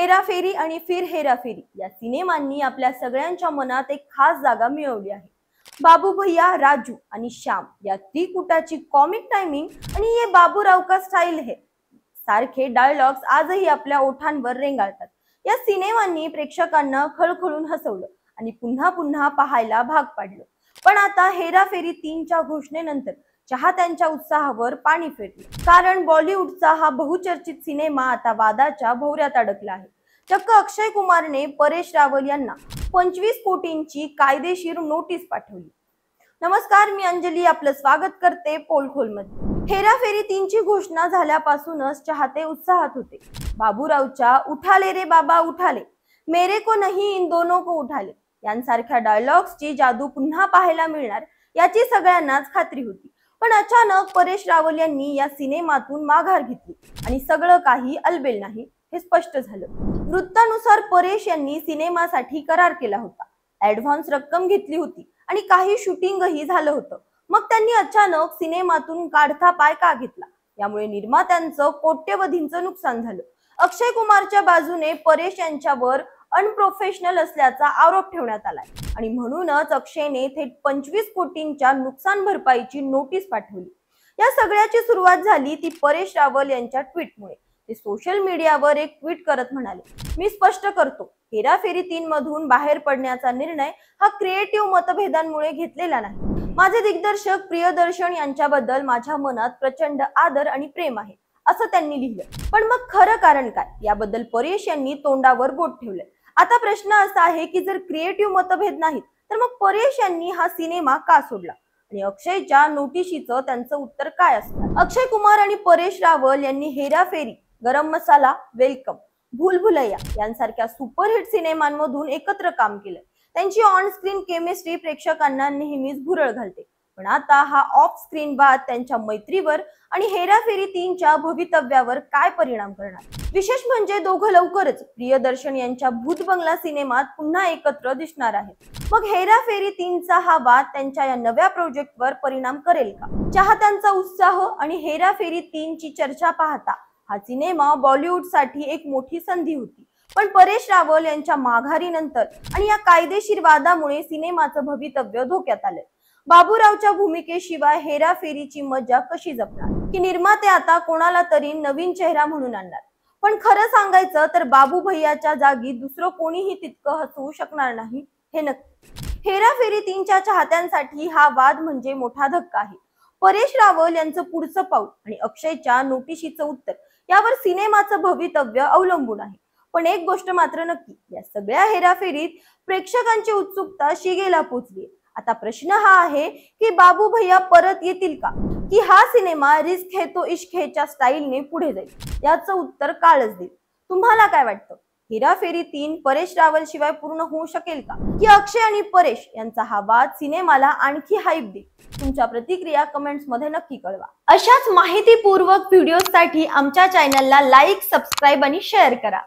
हेराफेरी आणि फिर हेराफेरी या सिनेमांनी आपल्या सगळ्यांच्या मनात एक खास जागा मिळवली आहे। बाबू भैया, राजू आणि श्याम या त्रिकुटाची कॉमिक टायमिंग आणि ये बाबूराव का स्टाईल है सारखे डायलॉग्स आजही आपल्या ओठांवर रेंगाळतात। या सिनेमांनी प्रेक्षकांना खळखळून हसवलं आणि पुन्हा पुन्हा पाहायला भाग पाडलं। पण आता हेराफेरी 3च्या घोषणेनंतर चाहत्यांच्या उत्साहावर पाणी फेरले, कारण बॉलिवूडचा हा बहुचर्चित सिनेमा आता वादाच्या भोवऱ्यात अडकला आहे। चक्क अक्षय कुमारने परेश रावल यांना 25 कोटींची कायदेशीर नोटीस पाठवली। नमस्कार, मी अंजली आपलं स्वागत करते पोलखोलमध्ये। हेराफेरी 3ची घोषणा झाल्यापासूनच चाहते उत्साहात होते। बाबूरावच्या उठाले रे बाबा उठाले, मेरे को नहीं इन दोनों को उठाले यांसारख्या डायलॉग्सची जादू पुन्हा पाहायला मिळणार याची सगळ्यांनाच खात्री होती। पण अचानक परेश रावल यांनी या सिनेमातून माघार घेतली आणि सगळं काही अलबेल नाही हे स्पष्ट झालं। वृत्तानुसार परेश यांनी सिनेमासाठी करार केला होता, ऍडव्हान्स रक्कम घेतली होती आणि काही शूटिंगही झालं होतं। मग त्यांनी अचानक सिनेमातून काढता पाय का घेतला, यामुळे निर्मात्यांचं कोट्यवधींचं नुकसान झालं। अक्षय कुमारच्या बाजूने परेश यांच्यावर अनप्रोफेशनल असल्याचा आरोप ठेवण्यात आलाय आणि म्हणूनच अक्षयने थेट 25 कोटींच्या नुकसान भरपाईची नोटीस पाठवली। या सगळ्याची सुरुवात झाली ती परेश रावल यांच्या ट्विटमुळे। ते सोशल मीडियावर एक ट्विट करत म्हणाले, मी स्पष्ट करतो, हेराफेरी 3 मधून बाहेर पडण्याचा निर्णय हा क्रिएटिव्ह मतभेदांमुळे घेतलेला नाही। माझे दिग्दर्शक प्रियदर्शन यांच्याबद्दल माझ्या मनात प्रचंड आदर आणि प्रेम आहे, असं त्यांनी लिहिलं। पण मग खरं कारण काय, याबद्दल परेश यांनी तोंडावर बोट ठेवलंय। आता प्रश्न असा आहे की जर क्रिएटिव्ह मतभेद नाहीत तर मग परेश यांनी हा सिनेमा का सोडला आणि अक्षयच्या नोटिशीचं त्यांचं उत्तर काय असणार। अक्षय कुमार आणि परेश रावल यांनी हेराफेरी, गरम मसाला, वेलकम, भूल भुलैया यांसारख्या सुपरहिट सिनेमांमधून एकत्र काम केलंय। त्यांची ऑन स्क्रीन केमिस्ट्री प्रेक्षकांना नेहमीच भुरळ घालते। पण आता हा ऑफ स्क्रीन वाद त्यांच्या मैत्रीवर आणि हेराफेरी 3च्या भवितव्यावर काय परिणाम करणार। विशेष म्हणजे दोघं लवकरच प्रियदर्शन यांच्या भूत बंगला सिनेमात पुन्हा एकत्र दिसणार आहेत। मग हेराफेरी 3चा हा वाद त्यांच्या या नव्या प्रोजेक्टवर परिणाम करेल का? चाहत्यांचा उत्साह आणि हेराफेरी 3ची चर्चा पाहता हा सिनेमा बॉलिवूडसाठी एक मोठी संधी होती। पण परेश रावल यांच्या माघारीनंतर आणि या कायदेशीर वादामुळे सिनेमाचं भवितव्य धोक्यात आलंय। बाबूरावच्या भूमिकेशिवाय हेराफेरीची मजा कशी जपणार, की निर्माते आता कोणाला तरी नवीन चेहरा म्हणून आणणार। पण खरं सांगायचं तर बाबू भैयाच्या जागी दुसरं कोणीही तितकं हसवू शकणार नाही हे नक्की। हेराफेरी 3च्या चाहत्यांसाठी हा वाद म्हणजे मोठा धक्का आहे। परेश रावल यांचं पुढचं पाऊल आणि अक्षयच्या नोटिशीचं उत्तर यावर सिनेमाचं भवितव्य अवलंबून आहे। पण एक गोष्ट मात्र नक्की, या सगळ्या हेराफेरीत प्रेक्षकांची उत्सुकता शिगेला पोहोचली। आता प्रश्न हा आहे की बाबू भैया परत येतील का, की हा सिनेमा रिस्क है तो इश्क हैच्या स्टाईलने पुढे जाईल, याचं उत्तर काळच देईल। तुम्हाला काय वाटतं, हेराफेरी 3 परेश रावल शिवाय पूर्ण होऊ शकेल का, की अक्षय आणि परेश यांचा हा वाद सिनेमाला आणखी हाईप देईल? तुमच्या प्रतिक्रिया कमेंट्स मध्ये नक्की कळवा। अशाच माहितीपूर्वक व्हिडिओसाठी आमच्या चॅनलला लाईक, सबस्क्राईब आणि शेअर करा।